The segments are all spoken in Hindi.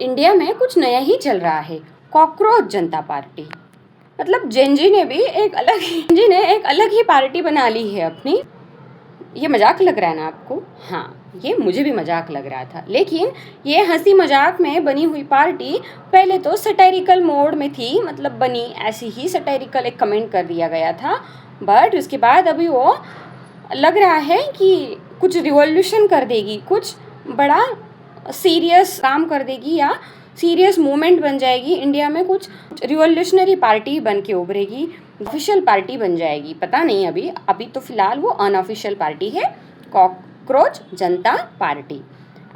इंडिया में कुछ नया ही चल रहा है, कॉकरोच जनता पार्टी। मतलब जेनजी ने एक अलग ही पार्टी बना ली है अपनी। ये मजाक लग रहा है ना आपको? हाँ, ये मुझे भी मजाक लग रहा था, लेकिन ये हंसी मजाक में बनी हुई पार्टी पहले तो सटायरिकल मोड में थी, मतलब बनी ऐसी ही सटायरिकल, एक कमेंट कर दिया गया था। बट उसके बाद अभी वो लग रहा है कि कुछ रिवॉल्यूशन कर देगी, कुछ बड़ा सीरियस काम कर देगी या सीरियस मूवमेंट बन जाएगी इंडिया में, कुछ रिवॉल्यूशनरी पार्टी बन के उभरेगी, ऑफिशियल पार्टी बन जाएगी। पता नहीं, अभी तो फिलहाल वो अनऑफिशियल पार्टी है, कॉकरोच जनता पार्टी।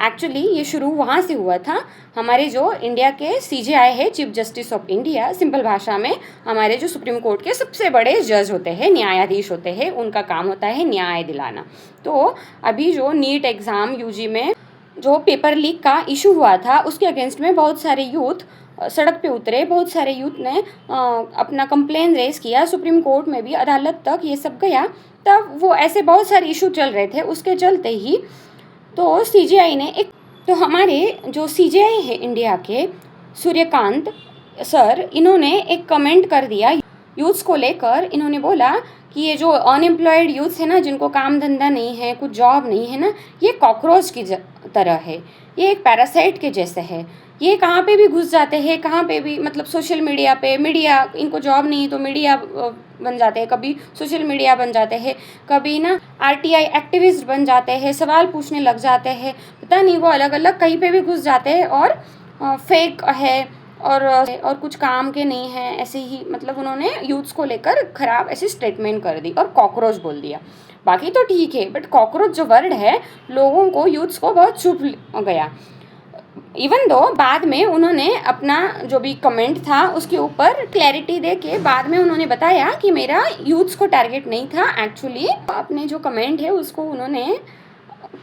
एक्चुअली ये शुरू वहाँ से हुआ था, हमारे जो इंडिया के सीजेआई है, chief justice of India, simple भाषा में हमारे जो सुप्रीम कोर्ट के सबसे बड़े जज होते हैं, न्यायाधीश होते हैं, उनका काम होता है न्याय दिलाना। तो अभी जो नीट एग्ज़ाम यूजी में जो पेपर लीक का इशू हुआ था, उसके अगेंस्ट में बहुत सारे यूथ सड़क पे उतरे, बहुत सारे यूथ ने अपना कंप्लेन रेज किया, सुप्रीम कोर्ट में भी, अदालत तक ये सब गया। तब वो ऐसे बहुत सारे इशू चल रहे थे, उसके चलते ही तो सीजेआई ने तो हमारे जो सीजेआई है इंडिया के, सूर्यकांत सर, इन्होंने एक कमेंट कर दिया यूथ्स को लेकर। इन्होंने बोला कि ये जो अनएम्प्लॉयड यूथ है ना, जिनको काम धंधा नहीं है, कुछ जॉब नहीं है ना, ये कॉकरोच की तरह है, ये एक पैरासाइट के जैसे है। ये कहाँ पे भी घुस जाते हैं, कहाँ पे भी, मतलब सोशल मीडिया पे, इनको जॉब नहीं तो मीडिया बन जाते हैं, कभी सोशल मीडिया बन जाते हैं, कभी ना आरटीआई एक्टिविस्ट बन जाते हैं, सवाल पूछने लग जाते हैं, पता नहीं वो अलग अलग कहीं पे भी घुस जाते हैं और फेक है और कुछ काम के नहीं है, ऐसे ही। मतलब उन्होंने यूथ्स को लेकर खराब ऐसी स्टेटमेंट कर दी और कॉकरोच बोल दिया। बाकी तो ठीक है, बट कॉकरोच जो वर्ड है, लोगों को, यूथ्स को बहुत चुभ गया। इवन दो बाद में उन्होंने अपना जो भी कमेंट था उसके ऊपर क्लैरिटी दे के बाद में उन्होंने बताया कि मेरा यूथ्स को टारगेट नहीं था, एक्चुअली अपने जो कमेंट है उसको उन्होंने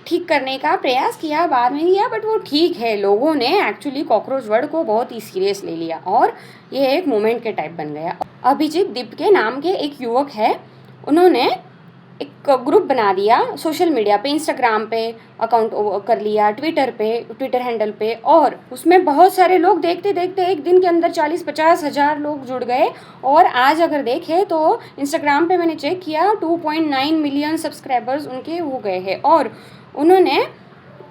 ठीक करने का प्रयास किया, बाद में किया, बट वो ठीक है। लोगों ने एक्चुअली कॉकरोच वर्ड को बहुत ही सीरियस ले लिया और ये एक मूवमेंट के टाइप बन गया। अभिजीत दीप के नाम के एक युवक है, उन्होंने एक ग्रुप बना दिया सोशल मीडिया पे, इंस्टाग्राम पे अकाउंट कर लिया, ट्विटर हैंडल पे, और उसमें बहुत सारे लोग देखते देखते एक दिन के अंदर 40-50 हज़ार लोग जुड़ गए। और आज अगर देखें तो इंस्टाग्राम पे मैंने चेक किया, 2.9 मिलियन सब्सक्राइबर्स उनके हो गए हैं। और उन्होंने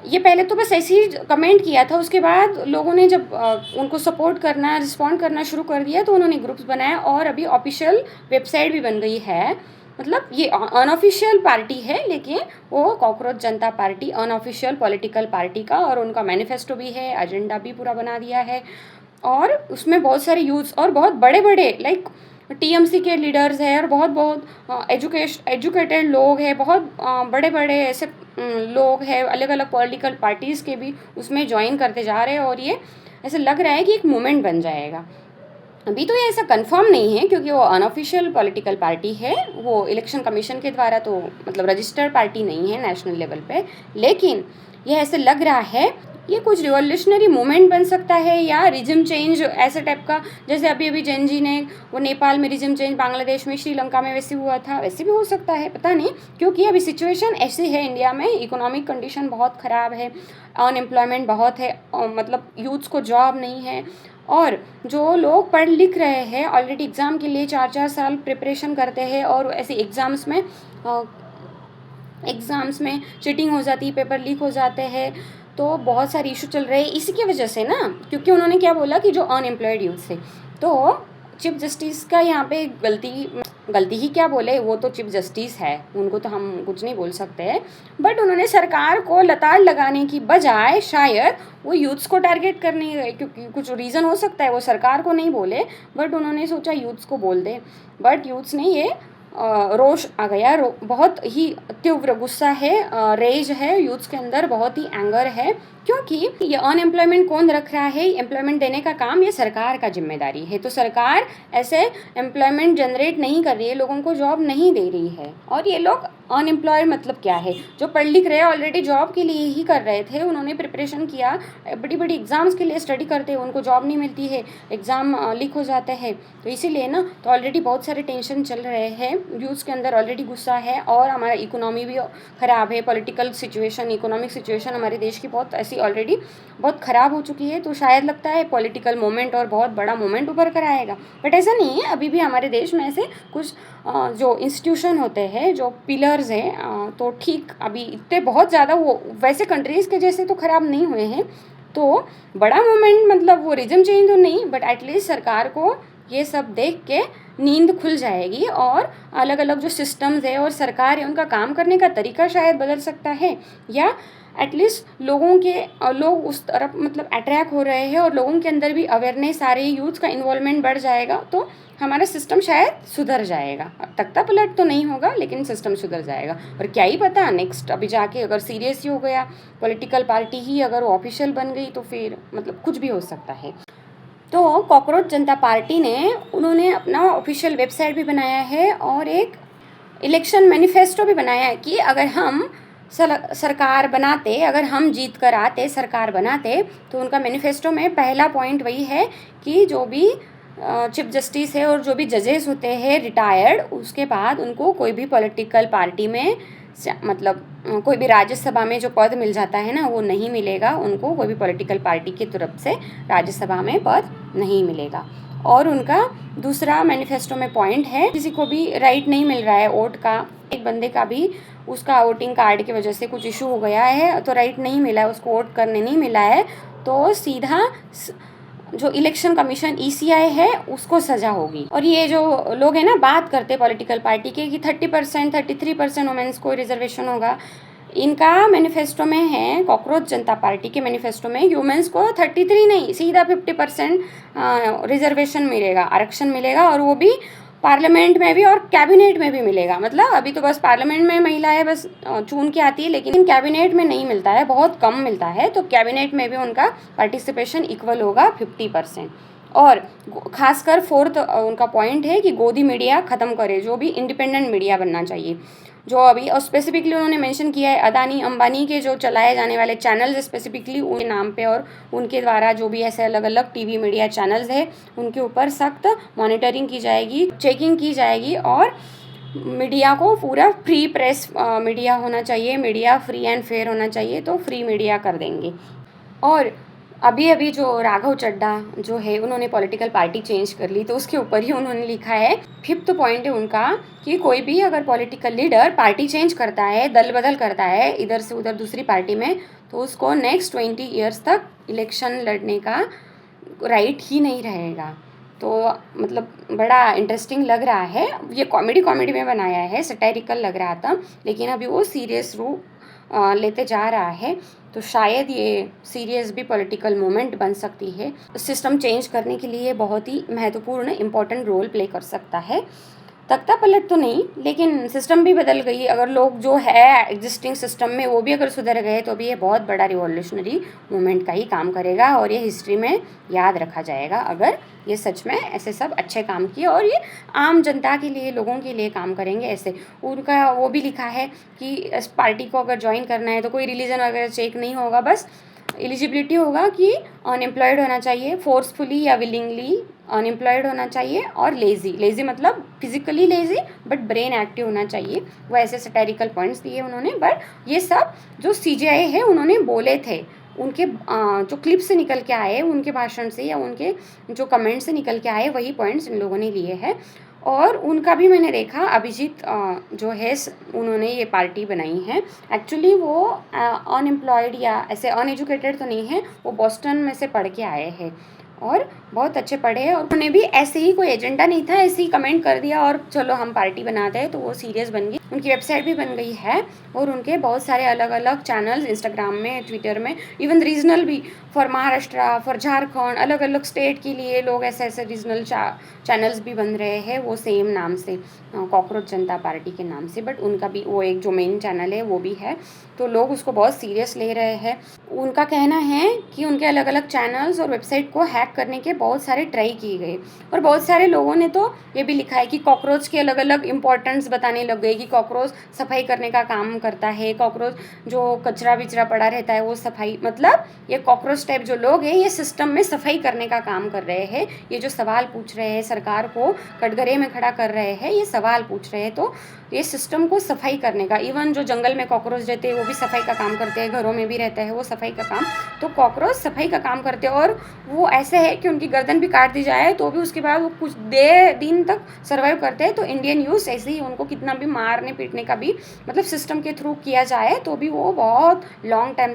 ये पहले तो बस ऐसे ही कमेंट किया था, उसके बाद लोगों ने जब उनको सपोर्ट करना, रिस्पॉन्ड करना शुरू कर दिया, तो उन्होंने ग्रुप्स बनाया और अभी ऑफिशियल वेबसाइट भी बन गई है। मतलब ये अनऑफिशियल पार्टी है, लेकिन वो कॉकरोच जनता पार्टी अनऑफिशियल पॉलिटिकल पार्टी का, और उनका मैनिफेस्टो भी है, एजेंडा भी पूरा बना दिया है। और उसमें बहुत सारे यूथ्स और बहुत बड़े बड़े लाइक टीएमसी के लीडर्स हैं और बहुत एजुकेटेड लोग हैं, बहुत बड़े बड़े ऐसे लोग हैं, अलग अलग पॉलिटिकल पार्टीज़ के भी उसमें ज्वाइन करते जा रहे हैं। और ये ऐसे लग रहा है कि एक मूवमेंट बन जाएगा। अभी तो ये ऐसा कंफर्म नहीं है क्योंकि वो अनऑफिशियल पॉलिटिकल पार्टी है, वो इलेक्शन कमीशन के द्वारा तो मतलब रजिस्टर्ड पार्टी नहीं है नेशनल लेवल पे, लेकिन ये ऐसे लग रहा है ये कुछ रिवॉल्यूशनरी मूवमेंट बन सकता है या रिजिम चेंज ऐसे टाइप का, जैसे अभी जेनजी ने वो नेपाल में रिजिम चेंज, बांग्लादेश में, श्रीलंका में वैसे हुआ था, वैसे भी हो सकता है, पता नहीं। क्योंकि अभी सिचुएशन ऐसी है इंडिया में, इकोनॉमिक कंडीशन बहुत ख़राब है, अनएम्प्लॉयमेंट बहुत है, मतलब यूथ्स को जॉब नहीं है, और जो लोग पढ़ लिख रहे हैं ऑलरेडी एग्ज़ाम के लिए 4-4 साल प्रिपरेशन करते हैं और ऐसे एग्ज़ाम्स में चीटिंग हो जाती है, पेपर लीक हो जाते हैं, तो बहुत सारे इशू चल रहे हैं इसी की वजह से ना। क्योंकि उन्होंने क्या बोला कि जो अनएम्प्लॉयड यूथ है, तो चीफ जस्टिस का यहाँ पे गलती ही क्या बोले, वो तो चीफ जस्टिस है, उनको तो हम कुछ नहीं बोल सकते हैं। बट उन्होंने सरकार को लताड़ लगाने की बजाय शायद वो यूथ्स को टारगेट करने गए, क्योंकि कुछ रीज़न हो सकता है वो सरकार को नहीं बोले, बट उन्होंने सोचा यूथ्स को बोल दे। बट यूथ्स ने ये रोष आ गया, बहुत ही तीव्र गुस्सा है, रेज है यूथ्स के अंदर, बहुत ही एंगर है, क्योंकि ये अनएम्प्लॉयमेंट कौन रख रहा है, एम्प्लॉयमेंट देने का काम ये सरकार का जिम्मेदारी है। तो सरकार ऐसे एम्प्लॉयमेंट जनरेट नहीं कर रही है, लोगों को जॉब नहीं दे रही है। और ये लोग अनएम्प्लॉयड मतलब क्या है, जो पढ़ लिख रहे हैं ऑलरेडी जॉब के लिए ही कर रहे थे, उन्होंने प्रिपरेशन किया, बड़ी बड़ी एग्ज़ाम्स के लिए स्टडी करते हैं, उनको जॉब नहीं मिलती है, एग्ज़ाम लीक हो जाते हैं, तो इसीलिए ना, तो ऑलरेडी बहुत सारे टेंशन चल रहे हैं। यूथ्स के अंदर ऑलरेडी गुस्सा है और हमारा इकोनॉमी भी ख़राब है, पॉलिटिकल सिचुएशन, इकोनॉमिक सिचुएशन हमारे देश की बहुत ऐसी ऑलरेडी बहुत ख़राब हो चुकी है। तो शायद लगता है पॉलिटिकल मोमेंट और बहुत बड़ा मोमेंट उभर कर आएगा, बट ऐसा नहीं है। अभी भी हमारे देश में ऐसे कुछ जो इंस्टीट्यूशन होते हैं, जो पिलर्स हैं, तो ठीक अभी इतने बहुत ज़्यादा वो वैसे कंट्रीज़ के जैसे तो ख़राब नहीं हुए हैं। तो बड़ा मोमेंट मतलब वो रिजम चेंज तो नहीं, बट एटलीस्ट सरकार को ये सब देख के नींद खुल जाएगी और अलग अलग जो सिस्टम्स है और सरकार है उनका काम करने का तरीका शायद बदल सकता है, या एटलीस्ट लोग उस तरफ मतलब अट्रैक्ट हो रहे हैं और लोगों के अंदर भी अवेयरनेस आ रही है, यूथ का इन्वॉल्वमेंट बढ़ जाएगा, तो हमारा सिस्टम शायद सुधर जाएगा। तख्ता पलट तो नहीं होगा लेकिन सिस्टम सुधर जाएगा। और क्या ही पता नेक्स्ट अभी जाके अगर सीरियस ही हो गया, पॉलिटिकल पार्टी ही अगर वो ऑफिशियल बन गई तो फिर मतलब कुछ भी हो सकता है। तो कॉकरोच जनता पार्टी ने उन्होंने अपना ऑफिशियल वेबसाइट भी बनाया है और एक इलेक्शन मैनिफेस्टो भी बनाया है कि अगर हम सरकार बनाते, अगर हम जीत कर आते, सरकार बनाते, तो उनका मैनिफेस्टो में पहला पॉइंट वही है कि जो भी चीफ जस्टिस है और जो भी जजेस होते हैं रिटायर्ड, उसके बाद उनको कोई भी पॉलिटिकल पार्टी में मतलब कोई भी राज्यसभा में जो पद मिल जाता है ना, वो नहीं मिलेगा उनको, कोई भी पॉलिटिकल पार्टी की तरफ से राज्यसभा में पद नहीं मिलेगा। और उनका दूसरा मैनिफेस्टो में पॉइंट है, किसी को भी राइट नहीं मिल रहा है वोट का, एक बंदे का भी उसका वोटिंग कार्ड की वजह से कुछ इशू हो गया है तो राइट नहीं मिला है, उसको वोट करने नहीं मिला है, तो सीधा जो इलेक्शन कमीशन ECI है उसको सज़ा होगी। और ये जो लोग हैं ना बात करते पॉलिटिकल पार्टी के कि 30% 33% वुमेन्स को रिजर्वेशन होगा, इनका मैनिफेस्टो में है, कॉकरोच जनता पार्टी के मैनिफेस्टो में ह्यूमन्स को 33 नहीं सीधा 50% रिजर्वेशन मिलेगा, आरक्षण मिलेगा, और वो भी पार्लियामेंट में भी और कैबिनेट में भी मिलेगा। मतलब अभी तो बस पार्लियामेंट में महिलाएं बस चुन के आती है, लेकिन कैबिनेट में नहीं मिलता है, बहुत कम मिलता है। तो कैबिनेट में भी उनका पार्टिसिपेशन इक्वल होगा 50%। और खासकर फोर्थ उनका पॉइंट है कि गोदी मीडिया ख़त्म करे, जो भी इंडिपेंडेंट मीडिया बनना चाहिए। जो अभी और स्पेसिफिकली उन्होंने मेंशन किया है अदानी अंबानी के जो चलाए जाने वाले चैनल्स स्पेसिफिकली उनके नाम पे और उनके द्वारा जो भी ऐसे अलग अलग टीवी मीडिया चैनल्स है उनके ऊपर सख्त मॉनिटरिंग की जाएगी, चेकिंग की जाएगी, और मीडिया को पूरा फ्री प्रेस मीडिया होना चाहिए, मीडिया फ्री एंड फेयर होना चाहिए, तो फ्री मीडिया कर देंगे। और अभी जो राघव चड्ढा जो है उन्होंने पॉलिटिकल पार्टी चेंज कर ली, तो उसके ऊपर ही उन्होंने लिखा है, 5th पॉइंट है उनका कि कोई भी अगर पॉलिटिकल लीडर पार्टी चेंज करता है, दल बदल करता है इधर से उधर दूसरी पार्टी में, तो उसको नेक्स्ट 20 ईयर्स तक इलेक्शन लड़ने का राइट ही नहीं रहेगा। तो मतलब बड़ा इंटरेस्टिंग लग रहा है, ये कॉमेडी में बनाया है, सटायरिकल लग रहा था, लेकिन अभी वो सीरियस रूप लेते जा रहा है। तो शायद ये सीरियस भी पॉलिटिकल मूवमेंट बन सकती है, सिस्टम चेंज करने के लिए बहुत ही महत्वपूर्ण इम्पोर्टेंट रोल प्ले कर सकता है। तख्ता पलट तो नहीं, लेकिन सिस्टम भी बदल गई। अगर लोग जो है एग्जिस्टिंग सिस्टम में वो भी अगर सुधर गए तो भी ये बहुत बड़ा रिवॉल्यूशनरी मूवमेंट का ही काम करेगा और ये हिस्ट्री में याद रखा जाएगा अगर ये सच में ऐसे सब अच्छे काम किए और ये आम जनता के लिए, लोगों के लिए काम करेंगे ऐसे। उनका वो भी लिखा है कि इस पार्टी को अगर ज्वाइन करना है तो कोई रिलीजन वगैरह चेक नहीं होगा, बस एलिजिबिलिटी होगा कि अनएम्प्लॉयड होना चाहिए, फोर्सफुली या विलिंगली अनएम्प्लॉयड होना चाहिए, और लेज़ी मतलब physically lazy but brain active होना चाहिए। वो ऐसे सटायरिकल पॉइंट्स दिए उन्होंने, बट ये सब जो CJI है उन्होंने बोले थे, उनके जो क्लिप से निकल के आए, उनके भाषण से या उनके जो कमेंट से निकल के आए, वही पॉइंट्स इन लोगों ने लिए हैं। और उनका भी मैंने देखा, अभिजीत जो है उन्होंने ये पार्टी बनाई है। एक्चुअली वो अनएम्प्लॉयड या ऐसे अनएजुकेटेड तो नहीं है, वो बॉस्टन में से पढ़ के आए हैं और बहुत अच्छे पढ़े हैं, और उन्होंने भी ऐसे ही कोई एजेंडा नहीं था, ऐसे ही कमेंट कर दिया और चलो हम पार्टी बनाते हैं, तो वो सीरियस बन गई। उनकी वेबसाइट भी बन गई है और उनके बहुत सारे अलग अलग चैनल्स इंस्टाग्राम में, ट्विटर में, इवन रीजनल भी, फॉर महाराष्ट्र, फॉर झारखंड, अलग अलग स्टेट के लिए लोग ऐसे रीजनल चैनल्स भी बन रहे हैं, वो सेम नाम से, कॉकरोच जनता पार्टी के नाम से, बट उनका भी वो एक जो मेन चैनल है वो भी है, तो लोग उसको बहुत सीरियस ले रहे हैं। उनका कहना है कि उनके अलग अलग चैनल्स और वेबसाइट को हैक क्रैक करने के बहुत सारे ट्राई किए गए और बहुत सारे लोगों ने तो ये भी लिखा है कि कॉकरोच के अलग अलग इम्पोर्टेंस बताने लग गए कि कॉकरोच सफाई करने का काम करता है, कॉकरोच जो कचरा विचरा पड़ा रहता है वो सफाई, मतलब ये कॉकरोच टाइप जो लोग हैं ये सिस्टम में सफाई करने का काम कर रहे हैं। ये जो सवाल पूछ रहे हैं, सरकार को कटघरे में खड़ा कर रहे हैं, ये सवाल पूछ रहे हैं, तो ये सिस्टम को सफाई करने का, इवन जो जंगल में कॉकरोच रहते हैं वो भी सफाई का काम करते हैं, घरों में भी रहता है वो सफाई का काम, तो कॉकरोच सफाई का काम करते हैं। और वो ऐसे है कि उनकी गर्दन भी काट दी जाए तो भी उसके बाद वो कुछ दिन तक सर्वाइव करते हैं। तो इंडियन यूथ ऐसे ही उनको कितना भी मारने पीटने का भी मतलब सिस्टम के थ्रू किया जाए तो भी वो बहुत लॉन्ग टाइम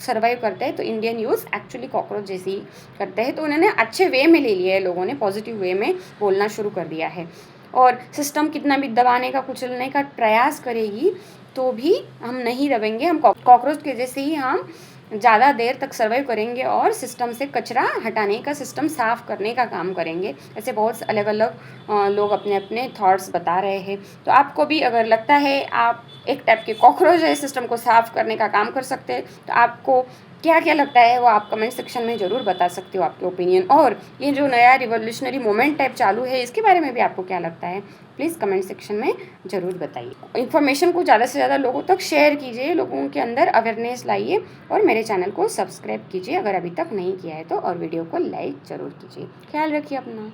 सर्वाइव करते हैं। तो इंडियन यूथ एक्चुअली कॉकरोच जैसे ही करते हैं। तो उन्होंने अच्छे वे में ले लिया है, लोगों ने पॉजिटिव वे में बोलना शुरू कर दिया है। और सिस्टम कितना भी दबाने का कुचलने का प्रयास करेगी तो भी हम नहीं दबेंगे, हम कॉकरोच के जैसे ही हम ज़्यादा देर तक सर्वाइव करेंगे और सिस्टम से कचरा हटाने का, सिस्टम साफ़ करने का काम करेंगे। ऐसे बहुत अलग अलग लोग अपने अपने थॉट्स बता रहे हैं। तो आपको भी अगर लगता है आप एक टाइप के कॉकरोच है, सिस्टम को साफ़ करने का काम कर सकते हैं, तो आपको क्या क्या लगता है वो आप कमेंट सेक्शन में ज़रूर बता सकते हो आपके ओपिनियन। और ये जो नया रिवोल्यूशनरी मूवमेंट टाइप चालू है इसके बारे में भी आपको क्या लगता है, प्लीज़ कमेंट सेक्शन में ज़रूर बताइए। इन्फॉर्मेशन को ज़्यादा से ज़्यादा लोगों तक शेयर कीजिए, लोगों के अंदर अवेयरनेस लाइए और मेरे चैनल को सब्सक्राइब कीजिए अगर अभी तक नहीं किया है तो, और वीडियो को लाइक ज़रूर कीजिए। ख्याल रखिए अपना।